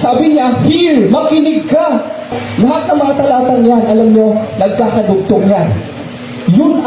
Sabi niya, hear, makinig ka. Lahat ng mga talatang yan, alam nyo, nagkakadugtong yan. Yun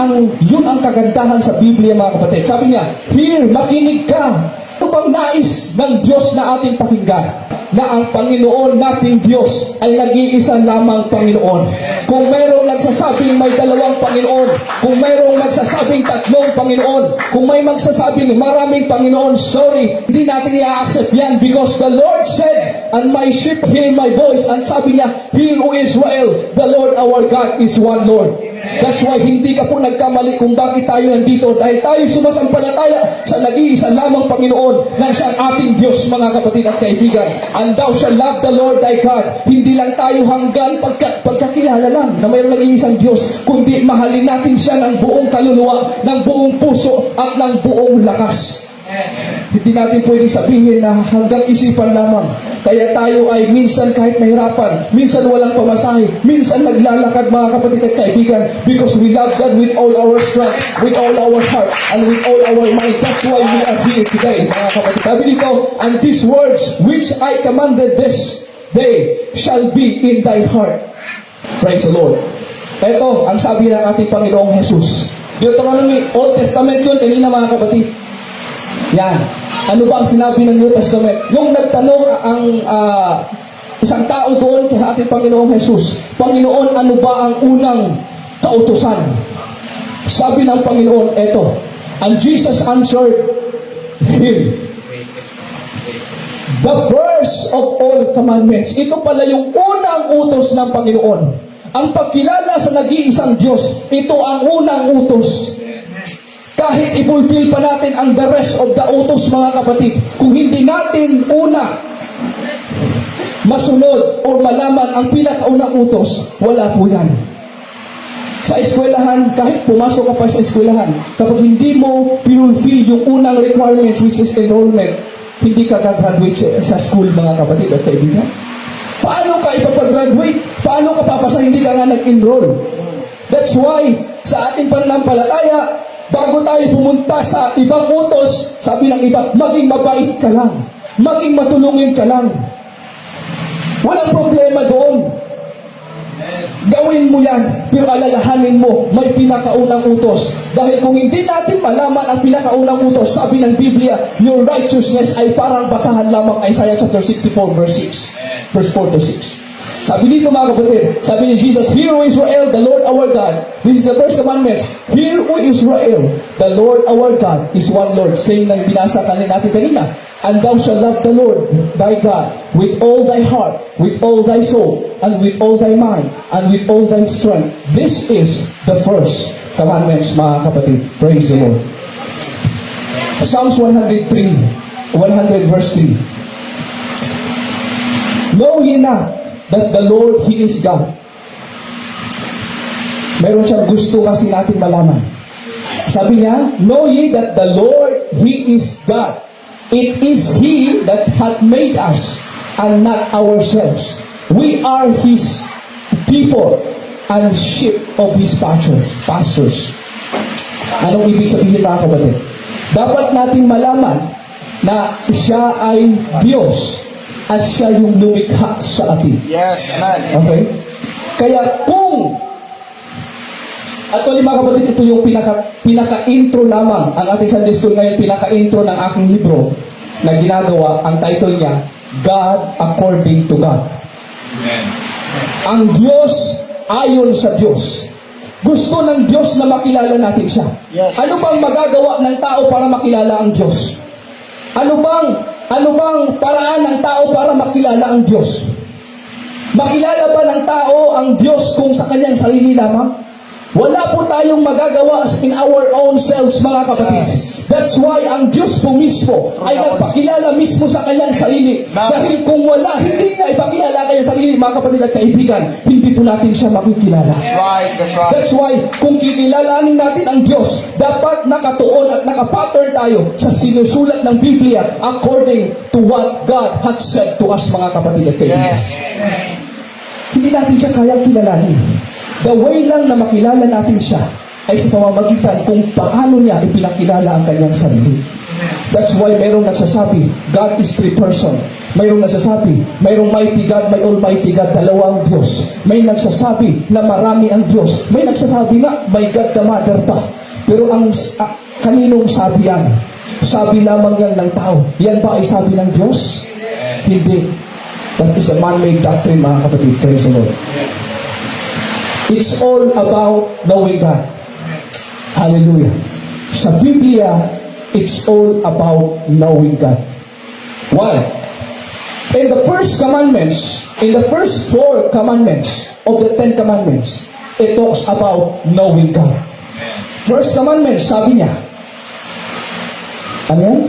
ang kagandahan sa Biblia, mga kapatid. Sabi niya, hear, makinig ka. Ito bang nais ng Diyos na ating pakinggan? Na ang Panginoon nating Diyos ay nag-iisa lamang Panginoon. Kung mayroong nagsasabing may dalawang Panginoon, kung mayroong nagsasabing tatlong Panginoon, kung may magsasabing maraming Panginoon, sorry, hindi natin i-accept yan because the Lord said, and my sheep hear my voice. And sabi niya, hear, O Israel, the Lord our God is one Lord. That's why hindi ka po nagkamali kung bakit tayo nandito. Dahil tayo sumasampalataya sa nag-iisa lamang Panginoon na siya ang ating Diyos, mga kapatid at kaibigan. And thou shall love the Lord thy God. Hindi lang tayo hanggang pagkakilala lang na mayroong nag-iisang Diyos, kundi mahalin natin siya ng buong kaluluwa, ng buong puso at ng buong lakas. Hindi natin pwedeng sabihin na hanggang isipan lamang. Kaya tayo ay minsan kahit mahirapan, minsan walang pamasahe, minsan naglalakad, mga kapatid at kaibigan, because we love God with all our strength, with all our heart, and with all our mind. That's why we are here today, mga kapatid. Sabi dito, and these words which I commanded this day shall be in thy heart. Praise the Lord. Ito ang sabi ng ating Panginoong Jesus. Deuteronomy, Old Testament yun, kanina mga kapatid. Yan. Ano ba ang sinabi ng New Testament? Nung nagtanong ang isang tao doon kay ating Panginoong Jesus, Panginoon, ano ba ang unang kautusan? Sabi ng Panginoon, eto. And Jesus answered him, the first of all commandments. Ito pala yung unang utos ng Panginoon. Ang pagkilala sa nag-iisang Diyos, ito ang unang utos. Kahit i-fulfill pa natin ang the rest of the utos, mga kapatid, kung hindi natin una masunod o malaman ang pinakaunang utos, wala po yan. Sa eskwelahan, kahit pumasok ka pa sa eskwelahan, kapag hindi mo fulfill yung unang requirements, which is enrollment, hindi ka gagraduate sa school, mga kapatid at kaibigan. Paano ka ipapag-graduate? Paano ka papasa? Hindi ka nga nag-enroll. That's why, sa ating pananampalataya, bago tayo pumunta sa ibang utos, sabi ng iba, maging mabait ka lang. Maging matulungin ka lang. Walang problema doon. Gawin mo yan, pero alalahanin mo, may pinakaunang utos. Dahil kung hindi natin malaman ang pinakaunang utos, sabi ng Biblia, your righteousness ay parang basahan lamang Isaiah chapter 64 verse 6. Verse 4 to 6. Sabi dito, mga kapatid, sabi ni Jesus, hear, O Israel, the Lord our God. This is the first commandment. Hear, O Israel, the Lord our God is one Lord. Same na binasa kanina natin kanina. And thou shalt love the Lord thy God with all thy heart, with all thy soul, and with all thy mind, and with all thy strength. This is the first commandments, mga kapatid. Praise the Lord. Psalms 100 verse 3. Know ye not that the Lord, He is God. Meron siyang gusto kasi natin malaman. Sabi niya, know ye that the Lord, He is God. It is He that hath made us, and not ourselves. We are His people, and sheep of His pastures. Anong ibig sabihin, mga kapatid? Dapat nating malaman na siya ay Diyos at siya yung lumikha sa atin. Yes, amen. Okay? Kaya kung actually, mga kapatid, ito yung pinaka-intro lamang. Ang ating Sunday School ngayon, pinaka-intro ng aking libro na ginagawa. Ang title niya, God According to God. Amen. Ang Diyos ayon sa Diyos. Gusto ng Diyos na makilala natin siya. Yes. Ano bang magagawa ng tao para makilala ang Diyos? Ano bang paraan ng tao para makilala ang Diyos? Makilala ba ng tao ang Diyos kung sa kanyang sarili lamang? Wala po tayong magagawa in our own selves, mga kapatid. That's why ang Diyos po mismo ay nagpakilala mismo sa kanyang sarili. Dahil kung wala, hindi niya ipakilala kanyang sarili, mga kapatid at kaibigan, hindi po natin siya makikilala. That's right, that's right. That's why, kung kikilalanin natin ang Diyos, dapat nakatuon at nakapattern tayo sa sinusulat ng Biblia according to what God had said to us, mga kapatid at kaibigan. Yes. Hindi natin siya kayang kilalanin. The way lang na makilala natin siya ay sa pamamagitan kung paano niya ipinakilala ang kanyang sarili. That's why merong nagsasabi, God is three person. Mayroong nagsasabi, mayroong mighty God, may almighty God, dalawang Diyos. May nagsasabi na marami ang Diyos. May nagsasabi nga, may God the Mother pa. Pero kaninong sabi yan? Sabi lamang yan ng tao. Yan ba ay sabi ng Diyos? Hindi. That is a man-made doctrine, mga kapatid. Praise the Lord. It's all about knowing God. Hallelujah. Sa Biblia, it's all about knowing God. Why? In the first commandments, in the first 4 commandments of the 10 commandments, it talks about knowing God. First commandment, sabi niya, ano yan?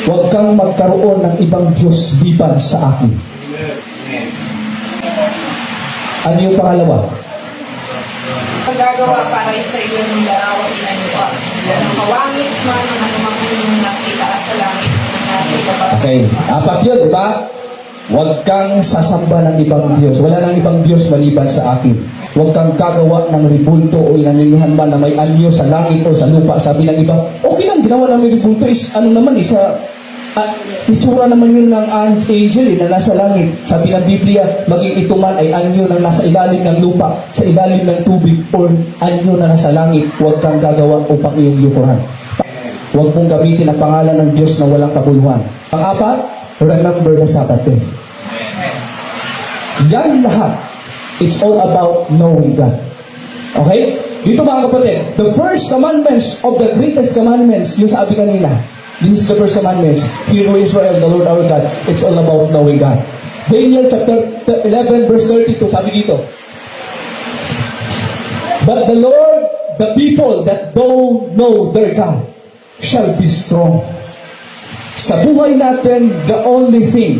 Huwag kang magkaroon ng ibang Diyos liban sa akin. Ano yung pangalawa? Ang gagawa para sa iyo ng larawan na niyo. Ng kawangis man ang anumang inyong nakita sa langit na nasa ibaba. Okay, 4 yun, di ba? Huwag kang sasamba ng ibang Diyos. Wala nang ibang Diyos maliban sa akin. Huwag kang gagawa ng ribulto o inaninihan man na may anyo sa langit o sa lupa. Sabi ng iba, okay lang, ginawa namin ribulto is ano naman, isa itsura naman yun ng angel na nasa langit. Sabi ng Biblia, maging ito man ay anyo na nasa ilalim ng lupa, sa ilalim ng tubig, or anyo na nasa langit. Huwag kang gagawa upang iyong yukuran. Huwag mong gamitin ang pangalan ng Diyos na walang kabuluhan. Pang-4, remember the Sabbath day. Yan lahat, it's all about knowing God. Okay? Dito mga kapatid, the first commandments of the greatest commandments, yung sabi kanina, this is the first commandments. Hear, O Israel, the Lord our God. It's all about knowing God. Daniel chapter 11 verse 32, sabi dito, but the Lord, the people that don't know their God, shall be strong. Sa buhay natin, the only thing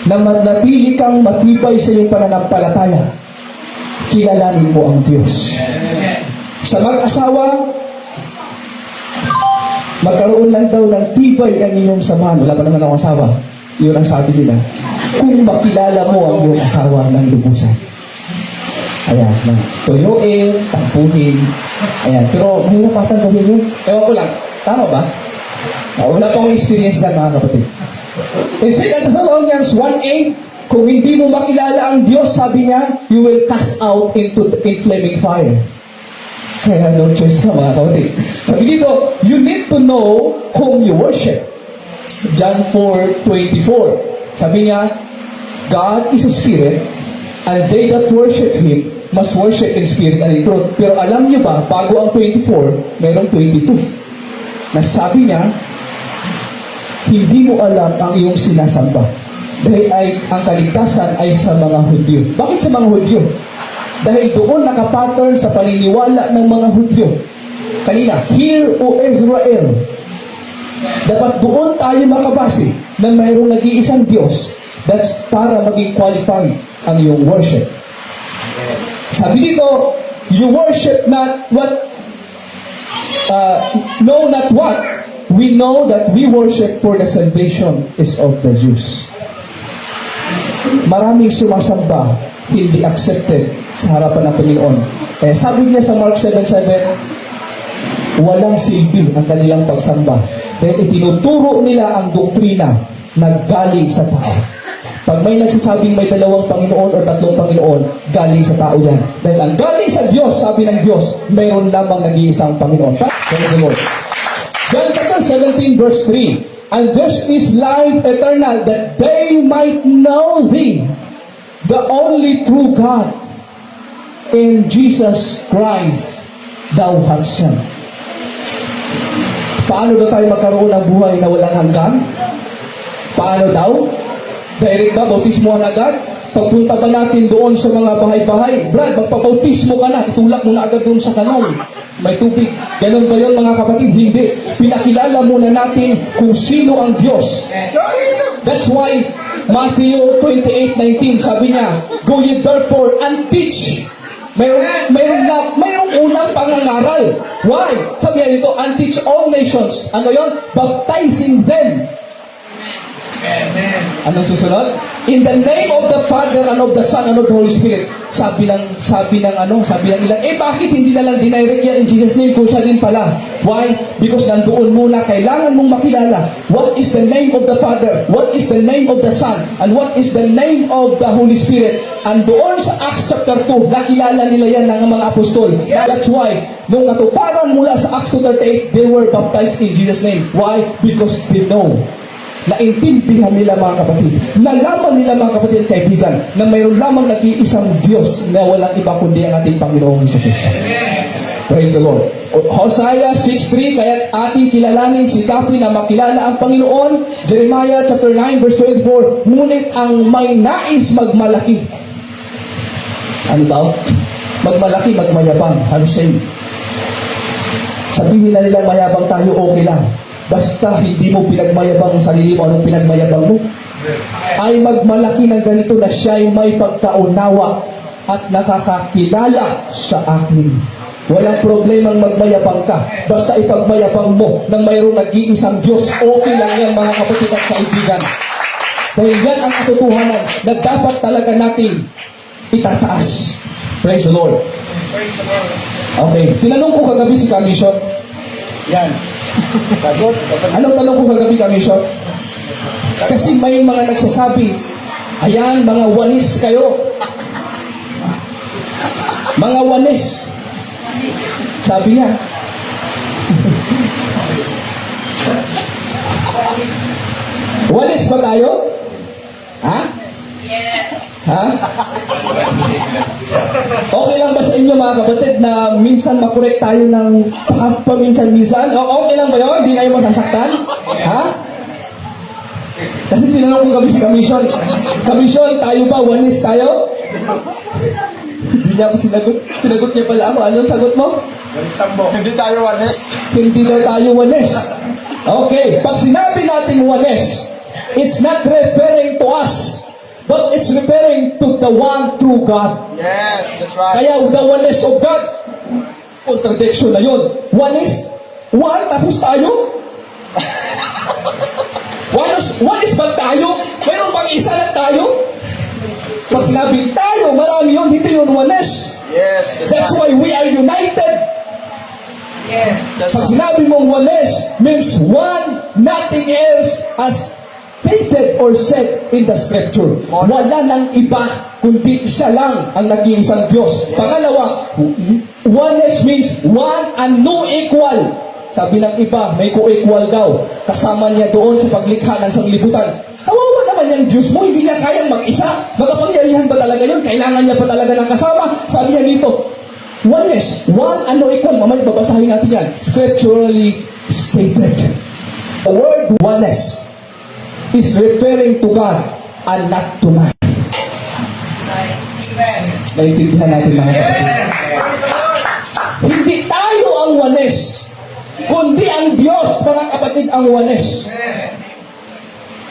na manatili kang matibay sa iyong pananampalataya, kilalanin mo ang Diyos. Sa mag-asawa, magkaroon lang daw ng tibay ang inyong samahan. Wala pa naman akong asawa. Yun ang sabi nila. Kung makilala mo ang iyong asawa ng lubusan. Ayan, tuyuin, tampuhin. Ayan, pero mahirap patang gawin yun. Ewan ko lang, tama ba? Wala pa akong experience dyan, mga kapatid. In 2 Thessalonians 1:8, kung hindi mo makilala ang Diyos, sabi niya, you will cast out into flaming fire. Kaya no choice na, mga kapatid. Sabi dito, you need to know whom you worship. John 4:24. Sabi niya, God is a spirit, and they that worship Him must worship in spirit and in truth. Pero alam niyo ba, bago ang 24, mayroong 22. Nasabi niya, hindi mo alam ang iyong sinasamba. Dahil ang kaligtasan ay sa mga Hudyo. Bakit sa mga Hudyo? Dahil doon nakapattern sa paniniwala ng mga Hudyo. Kanina, hear, O Israel. Dapat doon tayo makabase na mayroong nag-iisang Diyos. That's para maging qualified ang iyong worship. Sabi dito, you worship not what, know not what. We know that we worship for the salvation is of the Jews. Maraming sumasamba, hindi accepted sa harapan ng Panginoon. Kaya sabi niya sa Mark 7:7, walang silbi ang kanilang pagsamba. Dahil itinuturo nila ang doktrina na galing sa tao. Pag may nagsasabing may 2 Panginoon o 3 Panginoon, galing sa tao yan. Dahil ang galing sa Diyos, sabi ng Diyos, mayroon lamang nag-iisang Panginoon. Praise the Lord. John chapter 17 verse 3, and this is life eternal, that they might know Thee, the only true God, in Jesus Christ Thou hast sent. Paano daw tayo magkaroon ng buhay na walang hanggan? Paano daw? Direct ba? Bautismohan agad? Pagpunta ba natin doon sa mga bahay-bahay? Brad, magpabautismo ka na. Itulak mo na agad doon sa kanal. May tubig. Ganon ba yun, mga kapatid? Hindi. Pinakilala muna natin kung sino ang Diyos. That's why Matthew 28:19, sabi niya, go ye therefore and teach. Mayroong unang pangangaral. Why? Sabi niya dito, and teach all nations. Ano yon? Baptizing them. Anong susunod? In the name of the Father and of the Son and of the Holy Spirit. Sabi ng ilan, bakit hindi na lang dinirect yan in Jesus name kung siya din pala? Why? Because nandoon muna, kailangan mong makilala what is the name of the Father, what is the name of the Son, and what is the name of the Holy Spirit. And doon sa Acts chapter 2, nakilala nila yan ng mga apostol. That's why, nung katuparan mula sa Acts 2:38, they were baptized in Jesus name. Why? Because they know. Naintindihan nila mga kapatid, nalaman nila mga kapatid at kaibigan na mayroon lamang nag-iisang Diyos na walang iba kundi ang ating Panginoong Jesucristo. Praise the Lord. Hosea 6:3, kaya't ating kilalanin si David na makilala ang Panginoon. Jeremiah chapter 9 verse 24, ngunit ang may nais magmalaki. Ano daw? Magmalaki, magmayabang. Ano same? Sabihin na nila mayabang tayo, okay lang. Basta hindi mo pinagmayabang ang sarili mo, anong pinagmayabang mo? Ay magmalaki ng ganito na siya'y may pagkaunawa at nakakakilala sa akin. Walang problemang magmayabang ka. Basta ipagmayabang mo na mayroong nag-iisang Diyos. Okay lang yan mga kapatid at kaibigan. Dahil yan ang katotohanan na dapat talaga natin itataas. Praise the Lord. Okay, tinanong ko kagabi si Commission. Yan. Sagot. Anong tanong ko kagabi, Commission? Kasi may mga nagsasabi, ayan, mga wanis kayo. Mga wanis. Sabi niya. Wanis ba tayo? Ha? Yes. Ha? Okay lang ba sa inyo mga kapatid na minsan makorek tayo ng paminsan-minsan? Okay lang ba yun? Hindi kayo masasaktan? Ha? Kasi tinanong ko kami si Commission. Commission, tayo ba? Wanis tayo? Hindi niya ako sinagot. Sinagot niya pala ako. Anong sagot mo? Hindi tayo honest. Hindi daw tayo wanis. Okay, pag sinabi natin wanis, it's not referring to us, but it's referring to the one true God. Yes, that's right. Kaya the oneness of God, contradiction na yun. Oneness, one, tapos tayo? Oneness ba tayo? Mayroon bang isa lang tayo? Pag sinabi tayo, marami yun, hindi yun oneness. Yes, That's why we are united. Yes. That's Pag right. sinabi mong oneness, means one, nothing else as stated or said in the scripture. Wala nang iba, kundi siya lang ang nag-iisang Diyos. Pangalawa, oneness means one and no equal. Sabi ng iba, may co-equal daw. Kasama niya doon sa paglikha ng sanglibutan. Kawawa naman yung Diyos mo, hindi niya kayang mag-isa. Magapangyarihan ba talaga yun? Kailangan niya pa talaga ng kasama. Sabi niya dito, oneness, one and no equal. Mamaya babasahin natin yan. Scripturally stated. The word oneness is referring to God and not to man. Amen. Naintindihan natin mga kapatid. Hindi tayo ang oneness, kundi ang Diyos, mga kapatid, ang oneness.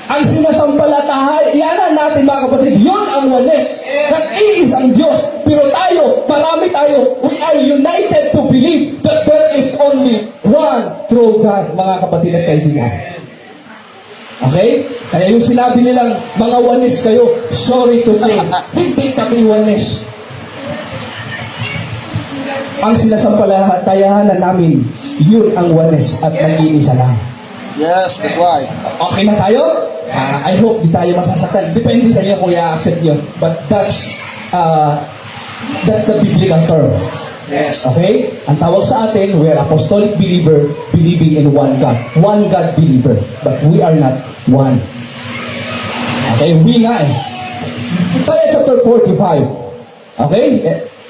Ang sinasampalatayanan natin mga kapatid, yun ang oneness. Nag-iisang Diyos. Pero tayo, marami tayo. We are united to believe that there is only one true God, mga kapatid at kaibigan. Okay? Kaya yung sinabi nilang mga oneness kayo, sorry to say, hindi kami oneness. Ang sinasampalatayanan namin, yun ang oneness at nag-iisa lang. Yes, that's right. Okay na tayo? I hope di tayo masasaktan. Depende sa inyo kung i-accept nyo. But that's the biblical term. Yes. Okay? Ang tawag sa atin, we are apostolic believer believing in one God. One God believer. But we are not one. Okay? We nga eh. Isaiah chapter 45. Okay?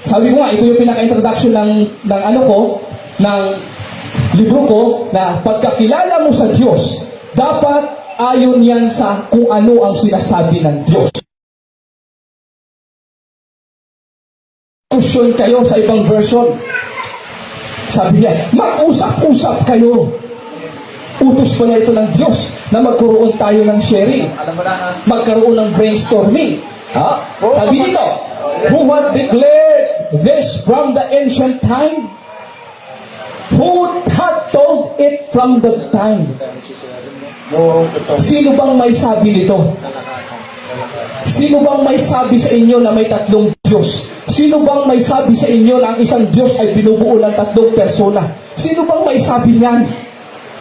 Sabi ko nga, ito yung pinaka-introduction ng ano ko, ng libro ko, na pagkakilala mo sa Diyos, dapat ayon yan sa kung ano ang sinasabi ng Diyos. Discussion kayo sa ibang version. Sabi niya, mag-usap-usap kayo. Utos pala ito ng Diyos na magkaroon tayo ng sharing. Alam mo na ha? Magkaroon ng brainstorming. Ha? Sabi dito, who had declared this from the ancient time? Who had told it from the time? No, totoo. Sino bang may sabi nito? Sino bang may sabi sa inyo na may tatlong Diyos? Sino bang may sabi sa inyo na ang isang Diyos ay binubuo ng tatlong persona? Sino bang may sabi niyan?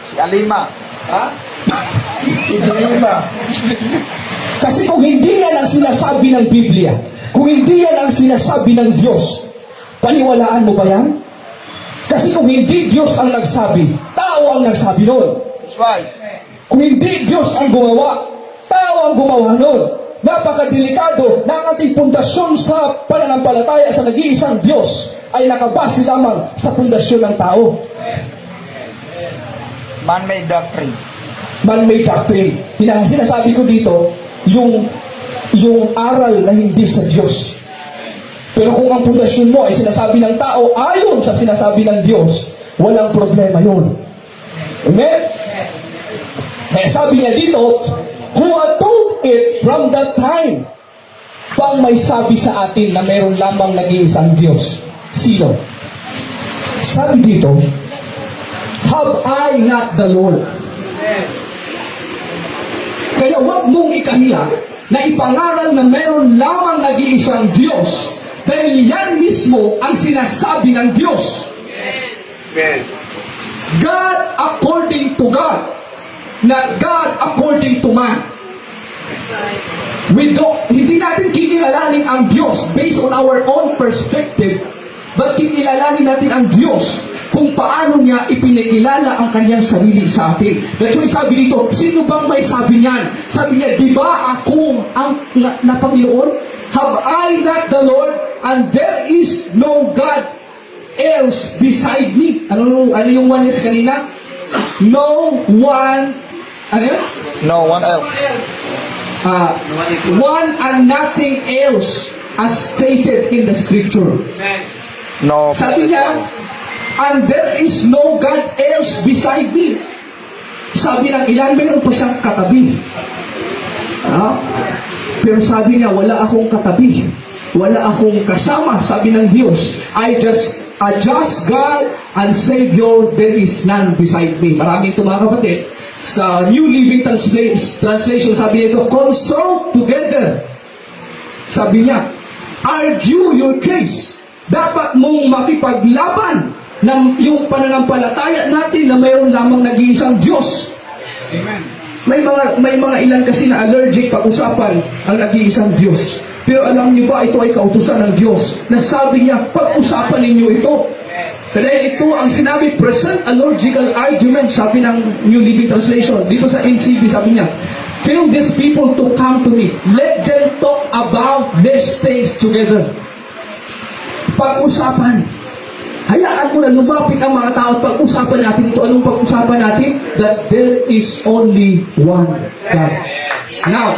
Si Alima. Ha? Hindi ba? Kasi kung hindi yan ang sinasabi ng Biblia, kung hindi yan ang sinasabi ng Diyos, paniwalaan mo ba yan? Kasi kung hindi Diyos ang nagsabi, tao ang nagsabi nun. That's right. Kung hindi Diyos ang gumawa, tao ang gumawa nun. Napakadelikado na ang ating pundasyon sa pananampalataya sa nag-iisang Diyos ay nakabase lamang sa pundasyon ng tao. Man-made doctrine. Man-made doctrine. Sinasabi ko dito, yung aral na hindi sa Diyos. Pero kung ang pundasyon mo ay sinasabi ng tao ayon sa sinasabi ng Diyos, walang problema yun. Amen? Kaya sabi niya dito, who had told it from that time, pang may sabi sa atin na meron lamang nag-iisang Diyos. Sino? Sabi dito, have I not the Lord? Kaya wag mong ikahiya na ipangaral na meron lamang nag-iisang Diyos dahil yan mismo ang sinasabi ng Diyos. God according to God, not God according to man. Hindi natin kikilalanin ang Diyos based on our own perspective, but kikilalanin natin ang Diyos kung paano niya ipinakilala ang kanyang sarili sa atin. That's why sabi dito, sino bang may sabi niyan? Sabi niya, di ba ako ang na Panginoon? Have I not the Lord? And there is no God else beside me. Ano yung one is kanina? No one, ano yun? No one else. One and nothing else as stated in the scripture. No. Sabi niya, and there is no God else beside me. Sabi ng ilan, mayroon pa siyang katabi. Pero sabi niya, wala akong katabi. Wala akong kasama. Sabi ng Diyos, I just God and Savior, there is none beside me. Maraming ito mga kapatid. Sa New Living Translation, sabi nito, consult together. Sabi niya, argue your case. Dapat mong makipaglaban ng yung pananampalataya natin na mayroon lamang nag-iisang Diyos. Amen. May mga ilan kasi na allergic pag-usapan ang nag-iisang Diyos. Pero alam niyo ba, ito ay kautusan ng Diyos na sabi niya, pag-usapan ninyo ito. Dahil ito ang sinabi, present a logical argument, sabi ng New Living Translation. Dito sa NCV, sabi niya, tell these people to come to me. Let them talk about these things together. Pag-usapan. Hayaan mo na lumapit ang mga tao at pag-usapan natin ito. Anong pag-usapan natin? That there is only one God. Now,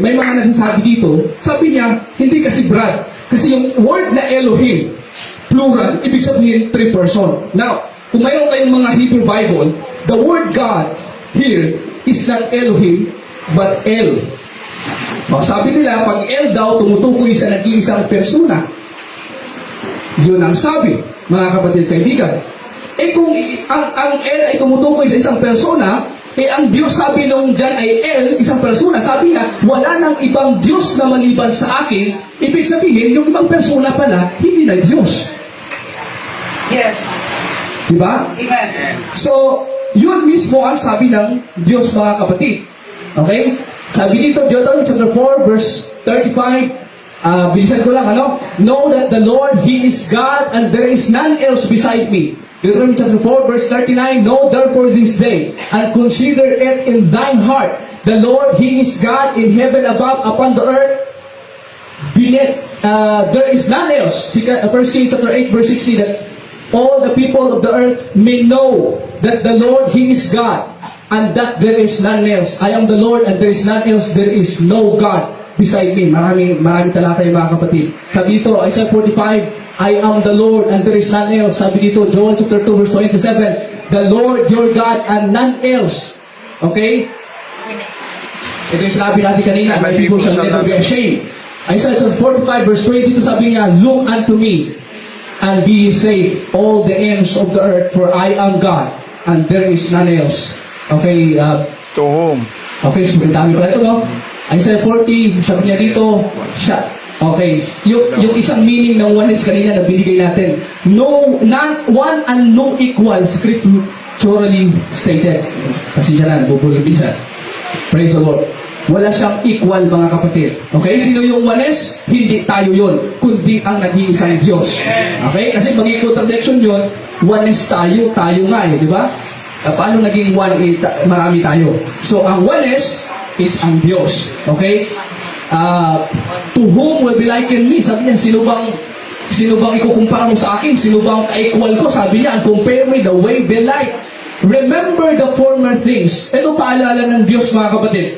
may mga nagsasabi dito, sabi niya, hindi kasi Brad. Kasi yung word na Elohim, plural, ibig sabihin 3 person. Now, kung mayroon kayong mga Hebrew Bible, the word God here is not Elohim, but El. Sabi nila, pag El daw, tumutukoy sa nag-iisang persona. Yun ang sabi, mga kapatid kaibigan. Kung ang El ay tumutukoy sa isang persona, ang Diyos sabi nung dyan ay El, isang persona, sabi nga, wala nang ibang Diyos na maliban sa akin. Ibig sabihin, yung ibang persona pala, hindi na Diyos. Yes. Diba? Amen. So, yun mismo ang sabi ng Diyos, mga kapatid. Okay? Sabi dito, Deuteronomy chapter 4, verse 35, bilisan ko lang, know that the Lord, He is God, and there is none else beside me. Deuteronomy chapter 4, verse 39, know therefore this day, and consider it in thine heart, the Lord, He is God in heaven above, upon the earth beneath. There is none else. 1 Kings chapter 8, verse 60, that all the people of the earth may know that the Lord, He is God, and that there is none else. I am the Lord, and there is none else. There is no God beside me. Maraming talata yung mga kapatid. Sabi dito, Isaiah 45, I am the Lord, and there is none else. Sabi dito, Joel chapter 2, verse 27, the Lord your God, and none else. Okay? Ito yung sinabi natin kanina, my people shall never be ashamed. Isaiah chapter 45, verse 22, sabi niya, look unto me, and be ye saved, all the ends of the earth, for I am God, and there is none else. Okay, To whom? Okay, so ang dami pala ito, no? Isaiah 40, sabi niya dito, siya. Okay, yung isang meaning ng oneness kanina na binigay natin. No, not one and no equal, scripturally stated. Kasi siya na, bubulibisa. Praise the Lord. Wala siyang equal, mga kapatid. Okay, sino yung oneness? Hindi tayo yun, kundi ang nag-iisang Diyos. Okay, kasi mag-equal contradiction yun, oneness tayo nga eh, di ba? Paano naging one, marami tayo? So, ang oneness is ang Diyos. Okay? To whom will be likened me? Sabi niya, sino bang ikukumpara mo sa akin? Sino bang ka-equal ko? Sabi niya, and compare me the way be like. Remember the former things. Ito paalala ng Diyos, mga kapatid.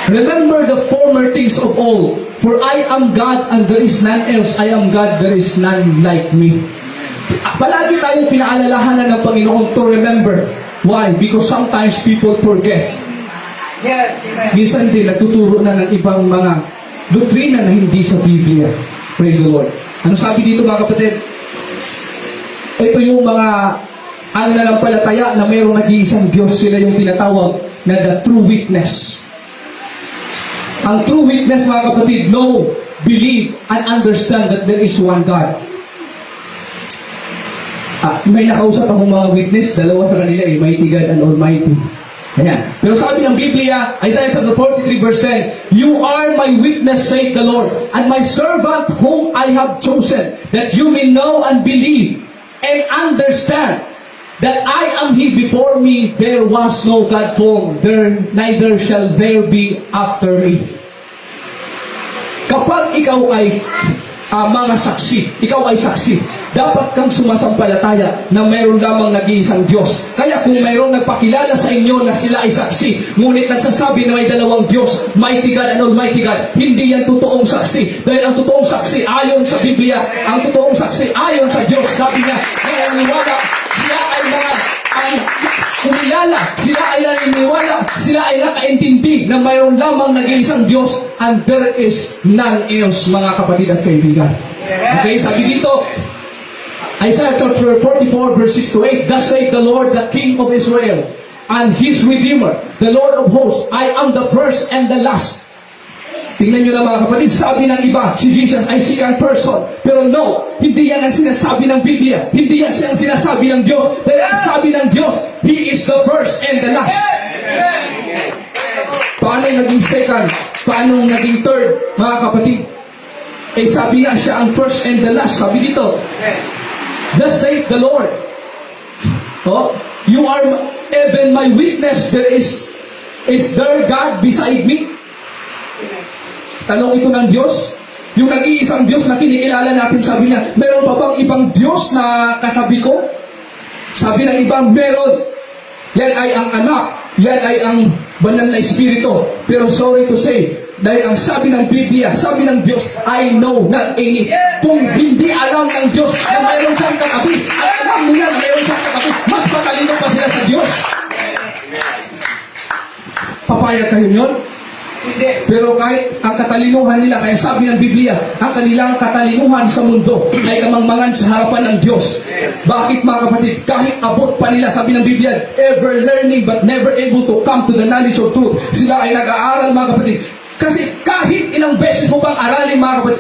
Remember the former things of old. For I am God and there is none else. I am God, there is none like me. Palagi tayong pinaalalahanan ng Panginoon to remember. Why? Because sometimes people forget. Yes, amen. Minsan din nagtuturo na ng ibang mga doktrina na hindi sa Biblia. Praise the Lord. Ano sabi dito, mga kapatid? Ito yung mga nanampalataya na mayroong nag-iisang Diyos. Sila yung tinatawag na the true witness. Ang true witness, mga kapatid, know, believe, and understand that there is one God. May nakausap akong mga witness, dalawa sa kanila eh, Mighty God and Almighty. Ayan. Pero sabi ng Biblia, Isaiah chapter 43 verse 10, You are my witness, saith the Lord, and my servant whom I have chosen, that you may know and believe and understand that I am He. Before me there was no God formed, neither shall there be after me. Kapag ikaw ay mga saksi, ikaw ay saksi, dapat kang sumasampalataya na mayroon lamang nag-iisang Diyos. Kaya kung mayroong nagpakilala sa inyo na sila ay saksi, ngunit nagsasabi na may dalawang Diyos, Mighty God and Almighty God, hindi yan totoong saksi. Dahil ang totoong saksi ayon sa Biblia, ang totoong saksi ayon sa Diyos, sabi niya, naniniwala, sila ay mga kumilala, sila ay naniniwala, sila ay nakaintindi na mayroon lamang nag-iisang Diyos and there is none else, mga kapatid at kaibigan. Okay, sabi dito, Isaiah chapter 44 verse 6 to 8, Thus saith the Lord, the King of Israel, and His Redeemer, the Lord of hosts, I am the first and the last. Tingnan nyo na, mga kapatid, sabi ng iba, si Jesus ay second person. Pero no, hindi yan ang sinasabi ng Biblia. Hindi yan ang sinasabi ng Diyos. Dahil ang sabi ng Diyos, He is the first and the last. Paano naging second? Paano naging third, mga kapatid? Eh sabi nga siya ang first and the last. Sabi dito, Thus saith the Lord, You are even my witness. There is there God beside me? Tanong ito ng Diyos. Yung nag-iisang Diyos na kinikilala natin, sabi niya, meron pa bang ibang Diyos na katabi ko? Sabi ng ibang, meron. Yan ay ang anak. Yan ay ang banal na espiritu. Pero sorry to say, dahil ang sabi ng Biblia, sabi ng Diyos, I know not any. Kung hindi alam ng Diyos na mayroon siyang katabi, at alam nila na mayroon siyang katabi, mas matalino pa sila sa Diyos. Papayag kayo yun? Hindi. Pero kahit ang katalinuhan nila, kaya sabi ng Biblia, ang kanilang katalinuhan sa mundo ay kamangmangan sa harapan ng Diyos. Bakit, mga kapatid? Kahit abot pa nila, sabi ng Biblia, ever learning but never able to come to the knowledge of truth. Sila ay nag-aaral, mga kapatid. Kasi kahit ilang beses mo pang aralin, mga kapatid,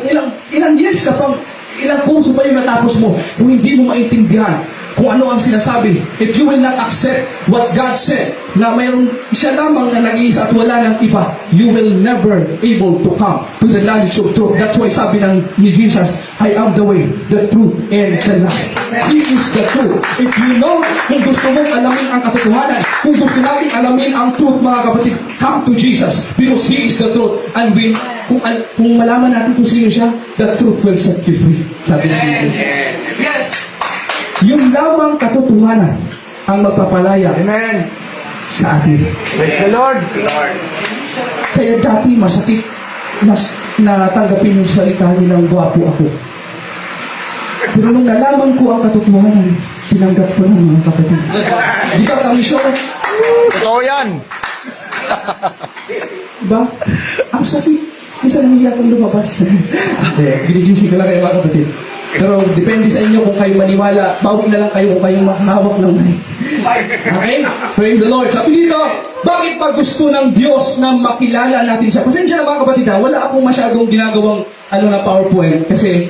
ilang years ka pang, ilang kurso pa yung natapos mo, kung hindi mo maintindihan kung ano ang sinasabi, if you will not accept what God said, na mayroon siya lamang na nag-iisa at wala ng iba, you will never able to come to the knowledge of truth. That's why sabi ni Jesus, I am the way, the truth, and the life. He is the truth. If you know, kung gusto mong alamin ang katotohanan, kung gusto natin alamin ang truth, mga kapatid, come to Jesus, because He is the truth. And kung malaman natin kung sino siya, the truth will set you free. Sabi ng Biblia. Yes. Yung lamang katotohanan ang magpapalaya Amen. sa atin. Praise the Lord. Kaya dati masakit, mas natanggapin yung salita nilang gwapo ako. Pero nung nalaman ko ang katotohanan, tinanggap ko ng mga kapatid. Di ba kami sure? Totoo yan. Diba? Ang sakit. Isa nang iyak kong lumabas. Ginigising ko lang kayo, mga kapatid. Pero depende sa inyo kung kayo maniwala. Bawi na lang kayo kung kayong makahawak ng mic. Okay? Praise the Lord. Sabi dito, bakit pa gusto ng Diyos na makilala natin siya? Pasensya na mga kapatid ha, wala akong masyadong ginagawang na PowerPoint kasi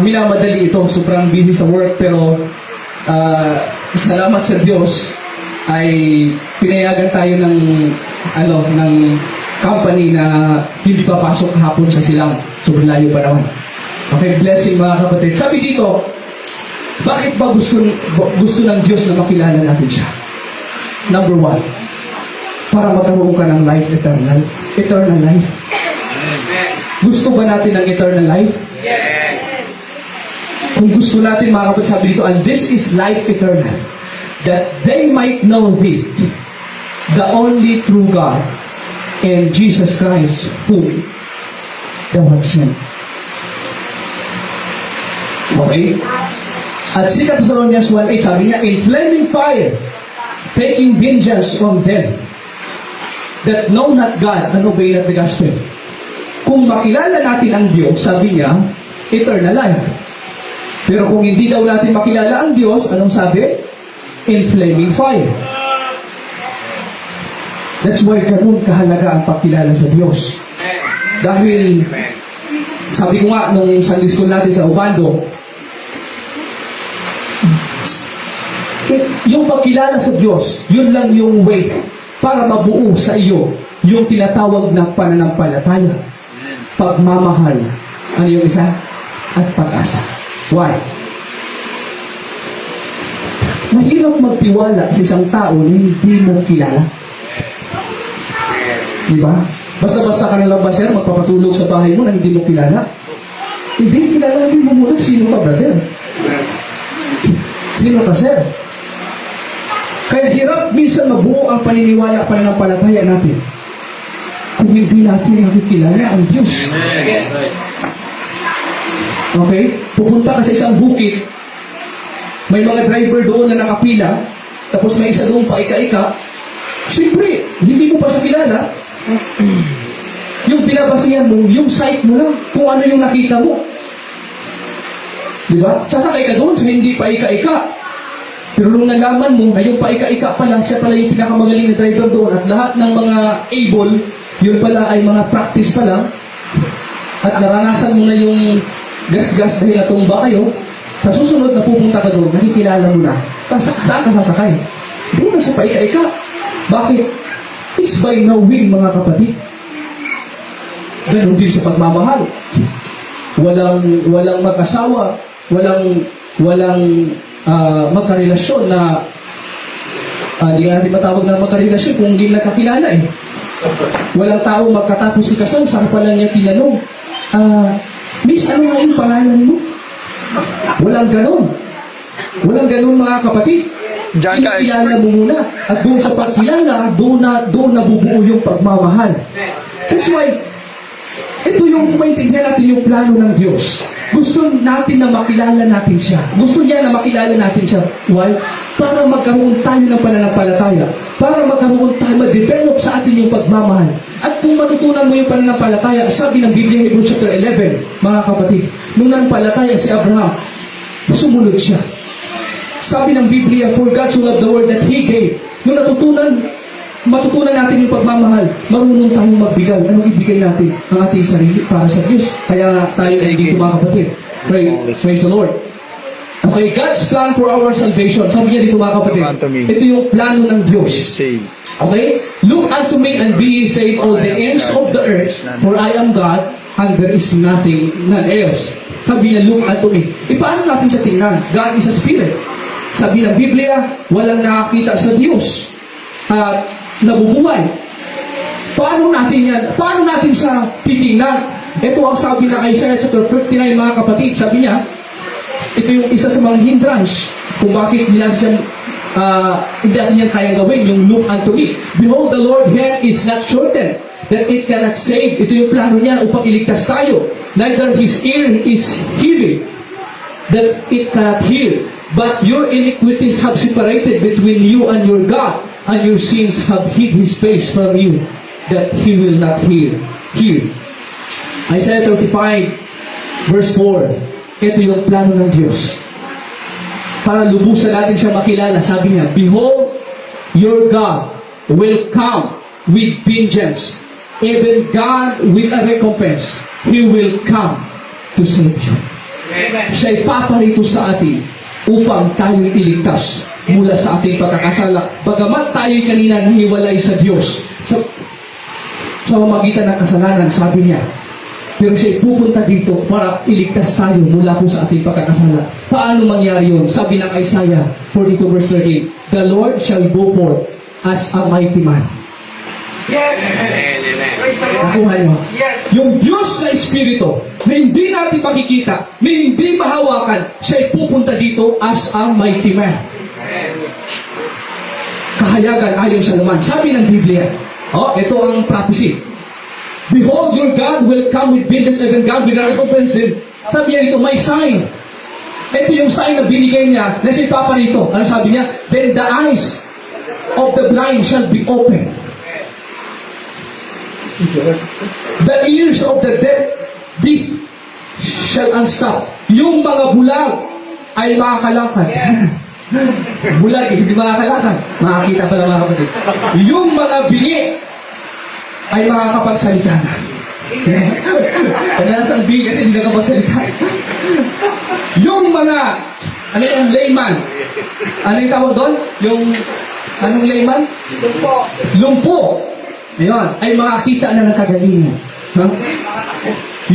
minamadali ito. Sobrang busy sa work pero salamat sa Diyos ay pinayagan tayo ng ng company na hindi papasok hapon sa silang. Sobrang layo pa naman. Okay, blessing mga kapatid. Sabi dito, bakit ba gusto ng Diyos na makilala natin siya? Number 1, para magkaroon ka ng life eternal. Eternal life. Gusto ba natin ng eternal life? Kung gusto natin mga kapatid, sabi dito, and this is life eternal, that they might know thee, the only true God, and Jesus Christ, whom thou hast sent. Okay? At 2 Thessalonians 1:8, sabi niya, in flaming fire, taking vengeance from them that know not God and obey not the gospel. Kung makilala natin ang Diyos, sabi niya, eternal life. Pero kung hindi daw natin makilala ang Diyos, anong sabi? In flaming fire. That's why ganun kahalaga ang pagkilala sa Diyos. Dahil, sabi ko nga, nung Sunday school natin sa Ubando, yung pagkilala sa Diyos, yun lang yung way para mabuo sa iyo yung tinatawag na pananampalataya, pagmamahal, ano yung isa? At pag-asa. Why? Mahirap magtiwala sa isang tao na hindi mo kilala. Diba? Basta-basta ka nalang ba, sir, magpapatulog sa bahay mo na hindi mo kilala? Hindi, kilala mo muna. Sino ka, brother? Sino ka, sir? Kaya hirap minsan mabuo ang paniniwala at pananampalataya natin kung hindi natin nakikilala ang Diyos. Okay? Pupunta ka sa isang bukid, may mga driver doon na nakapila, tapos may isa doon paika-ika, siyempre, hindi mo pa siya kilala. Yung pinabasihan mo, yung sight mo lang, kung ano yung nakita mo. Diba? Sasakay ka doon sa hindi paika-ika. Pero nung nalaman mo na yung paika-ika pala, siya pala yung pinakamagaling na driver doon at lahat ng mga able, yun pala ay mga practice pa lang at naranasan mo na yung gas-gas dahil natumba kayo, sa susunod na pupunta ka doon, nakikilala mo na. Saan ka sasakay? Doon na sa paika-ika. Bakit? It's by knowing, mga kapatid. Ganon din sa pagmamahal. Walang mag-asawa, walang magkarelasyon na hindi natin matawag na magkarelasyon kung hindi nakakilala eh. Walang tao magkatapos ikasal, saan pa lang niya tinanong, Miss, ano nga yung pangalan mo? Walang ganon. Walang ganon, mga kapatid. Kinakilala mo muna. At doon sa pagkilala, doon nabubuo yung pagmamahal. That's why, ito yung maintindihan natin yung plano ng Diyos. Gusto natin na makilala natin siya. Gusto niya na makilala natin siya. Why? Para magkaroon tayo ng pananampalataya. Para magkaroon tayo, ma-develop sa atin yung pagmamahal. At kung matutunan mo yung pananampalataya, sabi ng Biblia, Hebrews chapter 11, mga kapatid, nung nanampalataya si Abraham, sumunod siya. Sabi ng Biblia, for God so loved the world that He gave. Nung matutunan natin yung pagmamahal, marunong tayong magbigay. Anong ibigay natin? Ang ating sarili para sa Diyos. Kaya tayo ay dito, mga kapatid. Praise the Lord. Okay, God's plan for our salvation. Sabi niya dito, mga kapatid, ito yung plano ng Diyos. Okay? Look unto me and be ye saved, all the ends of the earth, for I am God, and there is none else. Sabi niya, look unto me. Paano natin siya tingnan? God is a spirit. Sabi ng Biblia, walang nakakita sa Diyos at nabubuhay. Paano natin siya titingnan? Ito ang sabi ng Isaiah chapter 59, mga kapatid. Sabi niya, ito yung isa sa mga hindrance kung bakit hindi natin niya kayang gawin, yung look unto me. Behold, the Lord's hand is not shortened, that it cannot save. Ito yung plano niya upang iligtas tayo. Neither His ear is heavy, that it cannot hear. But your iniquities have separated between you and your God, and your sins have hid His face from you, that He will not hear. Isaiah 35, verse 4. ito yung plano ng Diyos. Para lubusan natin siya makilala, sabi niya, "Behold, your God will come with vengeance, even God with a recompense. He will come to save you." Siya'y paparito sa atin upang tayo'y iligtas mula sa ating pagkakasala. Bagamat tayo'y kanina nahiwalay sa Diyos sa pamamagitan ng kasalanan, sabi niya, pero siya'y pupunta dito para iligtas tayo mula po sa ating pagkakasala. Paano mangyari yun? Sabi ng Isaiah 42 verse 13, "The Lord shall go forth as a mighty man." Yes. Praise the Lord. Nakuha niyo? Yes. Yung Diyos na Espiritu, na hindi natin makikita, na hindi mahawakan, siya'y pupunta dito as a mighty man. Kahayagan ayon sa laman. Sabi ng Biblia, ito ang prophecy. "Behold, your God will come with vengeance, even God with a recompense." Sabi niya dito, may sign. Ito yung sign na binigay niya na siya paparito. Ano sabi niya? "Then the eyes of the blind shall be opened. The ears of the deaf shall unstop." Yung mga bulag ay makakalakad. Bulag, hindi makakalakad. Makakita pala mga kapatid. Yung mga bingi ay makakapagsalita na. Kadalasan bingi kasi hindi nakapagsalita. Yung mga, ano yung layman? Ano yung tawag doon? Yung, anong layman? Lumpo. Lumpo. Ayun, ay makakita na ng kagalingan. No?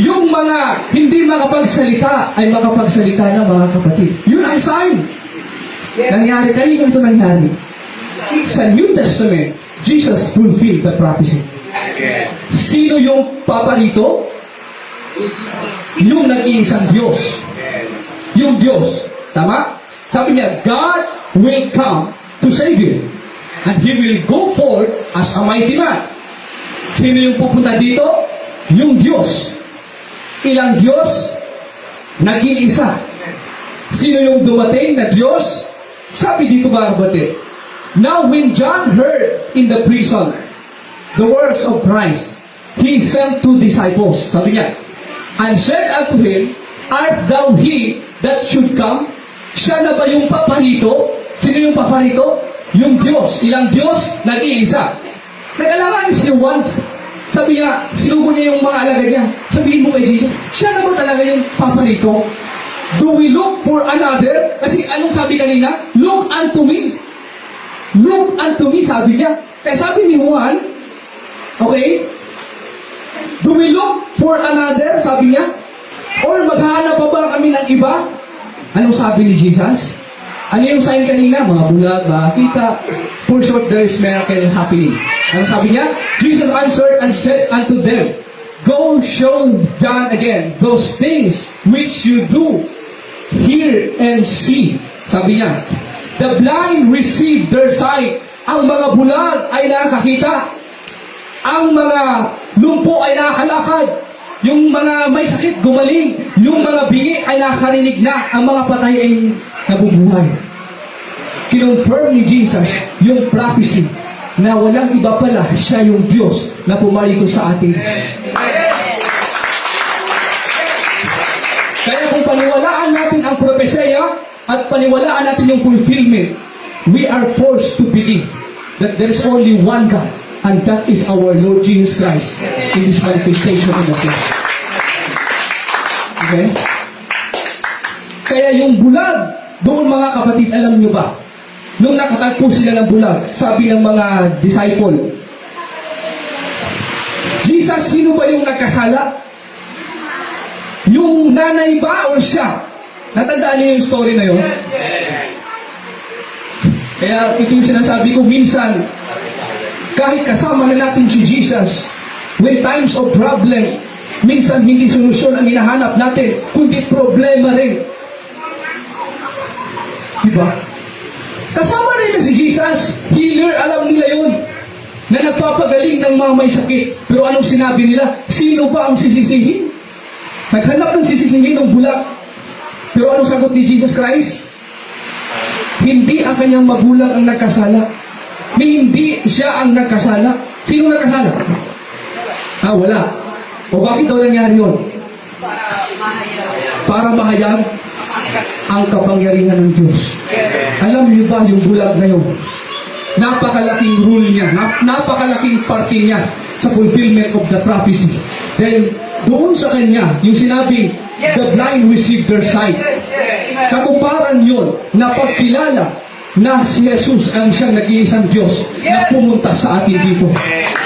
Yung mga hindi makapagsalita ay makapagsalita na, mga kapatid. Yun ang sign. Nangyari, kanina ito nangyari. Sa New Testament, Jesus fulfilled the prophecy. Sino yung paparito? Yung nag-iisang Diyos. Yung Diyos. Tama? Sabi niya, "God will come to save you. And He will go forth as a mighty man." Sino yung pupunta dito? Yung Diyos. Ilang Diyos? Nag-iisa. Sino yung dumating na Diyos? Sabi dito mga kapatid, "Now when John heard in the prison the words of Christ, he sent 2 disciples." Sabi niya, "And said unto him, Art thou he that should come?" Siya na ba yung paparito? Sino yung paparito? Yung Diyos. Ilang Diyos? Nag-iisa. Nag-alangan si Juan. Sabi niya, sinugo niya yung mga alagad niya. Sabihin mo kay Jesus, siya na ba talaga yung paparito? Do we look for another? Kasi anong sabi kanina? Look unto me. Look unto me, sabi niya. Kaya sabi ni Juan, okay, do we look for another, sabi niya? Or maghahanap pa ba kami ng iba? Anong sabi ni Jesus? Ano yung sign kanina? Mga bulag, makakita. For sure, there is miracle happening. Ano sabi niya? Jesus answered and said unto them, "Go show John again those things which you do hear and see." Sabi niya, "The blind receive their sight." Ang mga bulag ay nakakita. Ang mga lumpo ay nakakalakad. Yung mga may sakit, gumaling. Yung mga bingi ay nakakarinig na. Ang mga patay ay nabubuhay. Kinonfirm ni Jesus yung prophecy na walang iba pala, siya yung Diyos na pumarito sa atin. Kaya kung paniwalaan natin ang propesya at paniwalaan natin yung fulfillment, we are forced to believe that there is only one God, and that is our Lord Jesus Christ in this manifestation in the flesh. Okay? Kaya yung bulag, doon mga kapatid, alam nyo ba? Nung nakatagpo sila ng bulag, sabi ng mga disciple, "Jesus, sino ba yung nagkasala? Yung nanay ba o siya?" Natandaan niyo yung story na yun? Kaya ito yung sinasabi ko, minsan, kahit kasama na natin si Jesus, when times of problem, minsan hindi solusyon ang hinahanap natin, kundi problema rin. Diba? Kasama rin si Jesus, healer, alam nila yun, na nagpapagaling ng mga may sakit. Pero anong sinabi nila? Sino ba ang sisisihin? Naghanap ng sisisihin ng bulag. Pero anong sagot ni Jesus Christ? Hindi ang kanyang magulang ang nagkasala. Hindi siya ang nagkasala. Sino nagkasala? Wala. O bakit daw nangyari yun? Para mahayag. para mahayag ang kapangyarihan ng Diyos. Alam niyo ba yung bulag ngayon? Napakalaking rule niya, napakalaking parte niya sa fulfillment of the prophecy. Dahil doon sa kanya, yung sinabing, the blind receive their sight. Katuparan yun na pagkilala na si Jesus ang siyang nag-iisang Diyos na pumunta sa atin dito.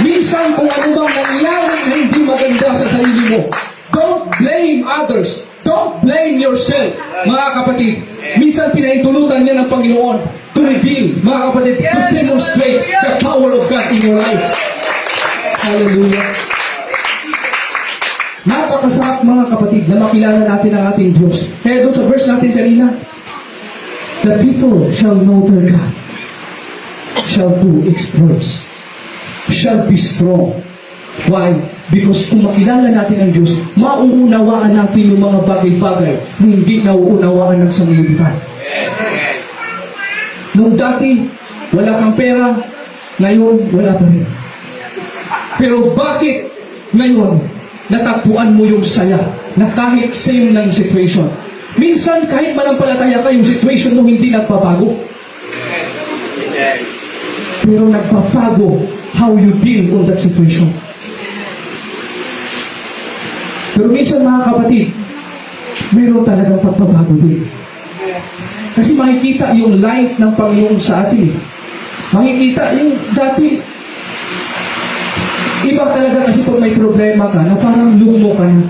Minsan kung ano bang nangyari na hindi maganda sa sarili mo, don't blame others. Don't blame yourself, mga kapatid. Minsan pinahintulutan niya ng Panginoon to reveal, mga kapatid, to demonstrate the power of God in your life. Hallelujah. Napakasarap, mga kapatid, na makilala natin ang ating Diyos. Kaya doon sa verse natin kanina, the people shall know their God, shall do exploits, shall be strong. Why? Because kung makilala natin ang Diyos, mauunawaan natin yung mga bagay-bagay na hindi nauunawaan ng sanglibutan. Nung dati, wala kang pera, ngayon, wala pa rin. Pero bakit ngayon, natagpuan mo yung saya na kahit same ng situation? Minsan, kahit manampalataya ka, yung situation mo hindi nagpapago. Pero nagpapago how you deal on that situation. Pero minsan, mga kapatid, mayroon talagang pagpabago din. Kasi makikita yung light ng Panginoon sa atin. Makikita yung dati, iba talaga kasi pag may problema ka, na parang lumo ka na.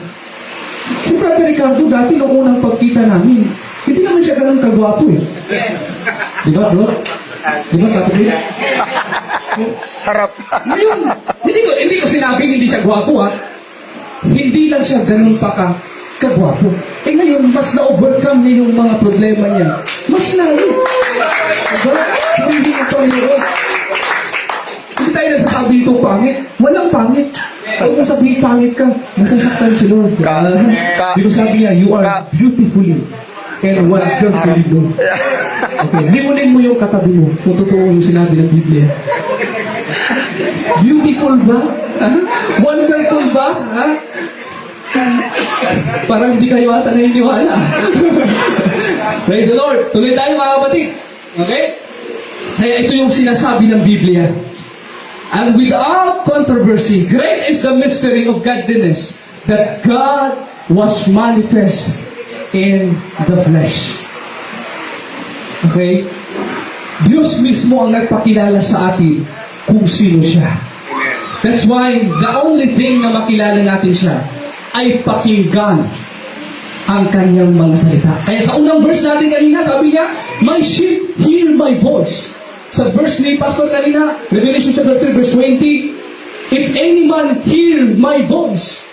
Si Brother Ricardo, dati nung unang pagkita namin, hindi naman siya ganun kagwapo eh. Di ba, bro? Di ba, kapatid? Harap. Ngayon, hindi ko sinabing hindi siya gwapo ha. Hindi lang siya ganun pa kagwapo. Eh ngayon, mas na-overcome niya yung mga problema niya. Mas lalo. Diba? Hindi ko Panginoon. Hindi tayo nasasabi itong pangit. Walang pangit. Huwag mo sabihin pangit ka. Nasasaktan si Lord. Di ko sabi niya, you are beautifully and wonderfully made. Okay, limunin mo yung katabi mo kung totoo yung sinabi ng Biblia. Beautiful ba? Ha? Wonderful ba? Ha? Parang hindi kayo ata naniniwala. Praise the Lord. Tuloy tayo, mga kapatid. Okay? Kaya ito yung sinasabi ng Biblia. And without controversy, great is the mystery of godliness, that God was manifest in the flesh. Okay? Diyos mismo ang nagpakilala sa atin kung sino siya. That's why the only thing na makilala natin siya ay pakinggan ang kanyang mga salita. Kaya sa unang verse natin kanina, sabi niya, my sheep hear my voice. Sa verse ni Pastor kanina, Revelation chapter 3 verse 20, if any man hear my voice